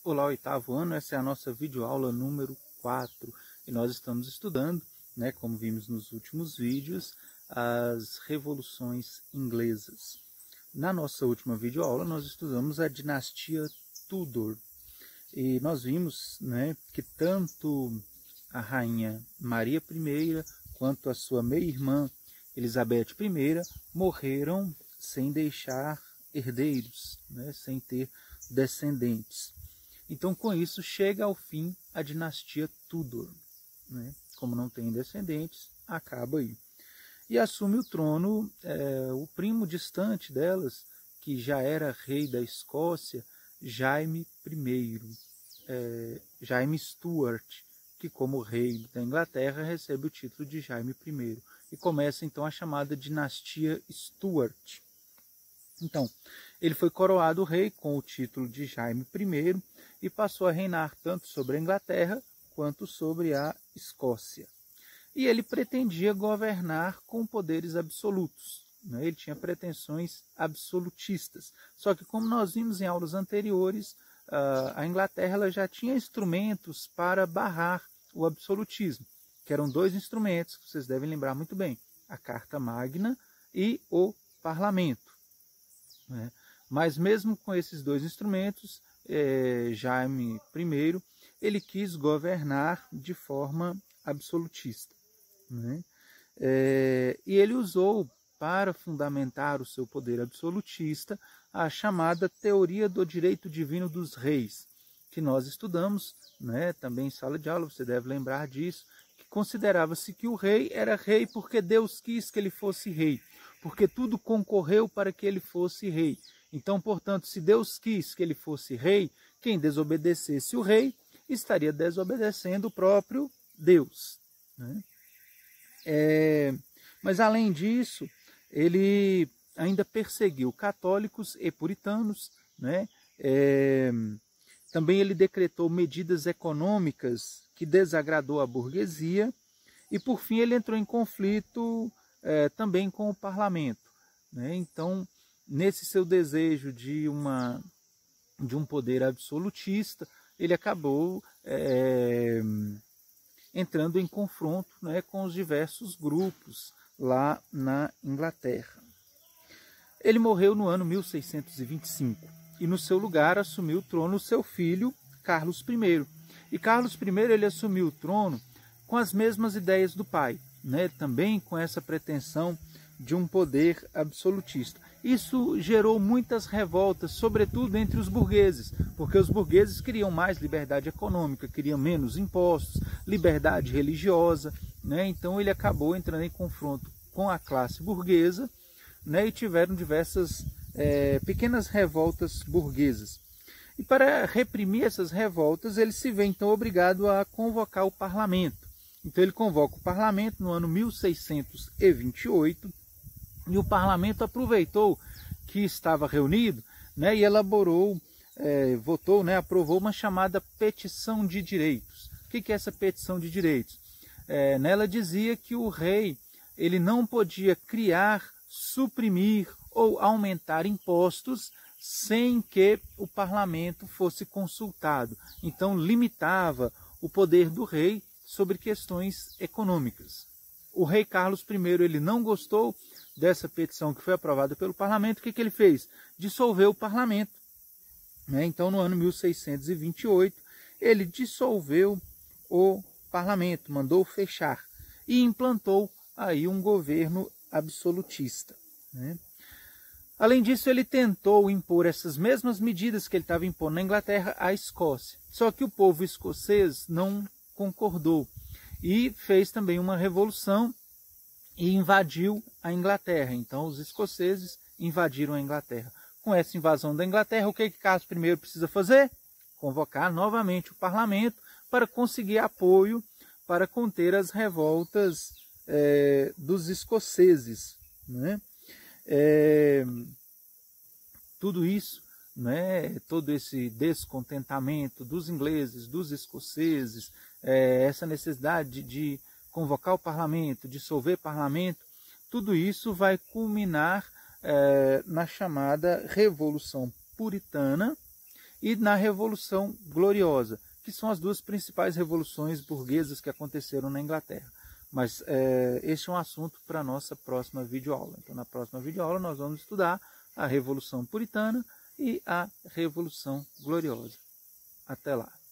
Olá, oitavo ano, essa é a nossa videoaula número 4 e nós estamos estudando, como vimos nos últimos vídeos, as revoluções inglesas. Na nossa última videoaula nós estudamos a dinastia Tudor e nós vimos que tanto a rainha Maria I quanto a sua meia-irmã Elizabeth I morreram sem deixar herdeiros, sem ter descendentes. Então, com isso, chega ao fim a dinastia Tudor. Como não tem descendentes, acaba aí. E assume o trono o primo distante delas, que já era rei da Escócia, Jaime I, Jaime Stuart, que como rei da Inglaterra recebe o título de Jaime I. E começa então a chamada dinastia Stuart. Então, ele foi coroado rei com o título de Jaime I e passou a reinar tanto sobre a Inglaterra quanto sobre a Escócia. E ele pretendia governar com poderes absolutos. Ele tinha pretensões absolutistas. Só que, como nós vimos em aulas anteriores, a Inglaterra ela já tinha instrumentos para barrar o absolutismo, que eram dois instrumentos que vocês devem lembrar muito bem: a Carta Magna e o Parlamento. Mas mesmo com esses dois instrumentos, Jaime I ele quis governar de forma absolutista. E ele usou para fundamentar o seu poder absolutista a chamada teoria do direito divino dos reis, que nós estudamos também em sala de aula, você deve lembrar disso, que considerava-se que o rei era rei porque Deus quis que ele fosse rei, porque tudo concorreu para que ele fosse rei. Então, portanto, se Deus quis que ele fosse rei, quem desobedecesse o rei estaria desobedecendo o próprio Deus. Mas, além disso, ele ainda perseguiu católicos e puritanos. Também ele decretou medidas econômicas que desagradou a burguesia e, por fim, ele entrou em conflito também com o parlamento. Então, nesse seu desejo de um poder absolutista, ele acabou entrando em confronto com os diversos grupos lá na Inglaterra. Ele morreu no ano 1625 e no seu lugar assumiu o trono seu filho Carlos I. E Carlos I ele assumiu o trono com as mesmas ideias do pai, também com essa pretensão de um poder absolutista. Isso gerou muitas revoltas, sobretudo entre os burgueses, porque os burgueses queriam mais liberdade econômica, queriam menos impostos, liberdade religiosa. Então ele acabou entrando em confronto com a classe burguesa, e tiveram diversas pequenas revoltas burguesas. E para reprimir essas revoltas, ele se vê então obrigado a convocar o parlamento. Então ele convoca o parlamento no ano 1628, e o parlamento aproveitou que estava reunido e elaborou, aprovou uma chamada petição de direitos. O que é essa petição de direitos? Nela dizia que o rei ele não podia criar, suprimir ou aumentar impostos sem que o parlamento fosse consultado. Então limitava o poder do rei sobre questões econômicas. O rei Carlos I ele não gostou dessa petição que foi aprovada pelo parlamento. O que ele fez? Dissolveu o parlamento. Então, no ano 1628, ele dissolveu o parlamento, mandou fechar e implantou aí um governo absolutista. Além disso, ele tentou impor essas mesmas medidas que ele estava impondo na Inglaterra à Escócia. Só que o povo escocês não concordou e fez também uma revolução e invadiu a Inglaterra. Então, os escoceses invadiram a Inglaterra. Com essa invasão da Inglaterra, o que Carlos I precisa fazer? Convocar novamente o parlamento para conseguir apoio para conter as revoltas dos escoceses. Tudo isso, todo esse descontentamento dos ingleses, dos escoceses, essa necessidade de convocar o parlamento, dissolver o parlamento, tudo isso vai culminar na chamada Revolução Puritana e na Revolução Gloriosa, que são as duas principais revoluções burguesas que aconteceram na Inglaterra. Mas este é um assunto para a nossa próxima videoaula. Então, na próxima videoaula, nós vamos estudar a Revolução Puritana e a Revolução Gloriosa. Até lá!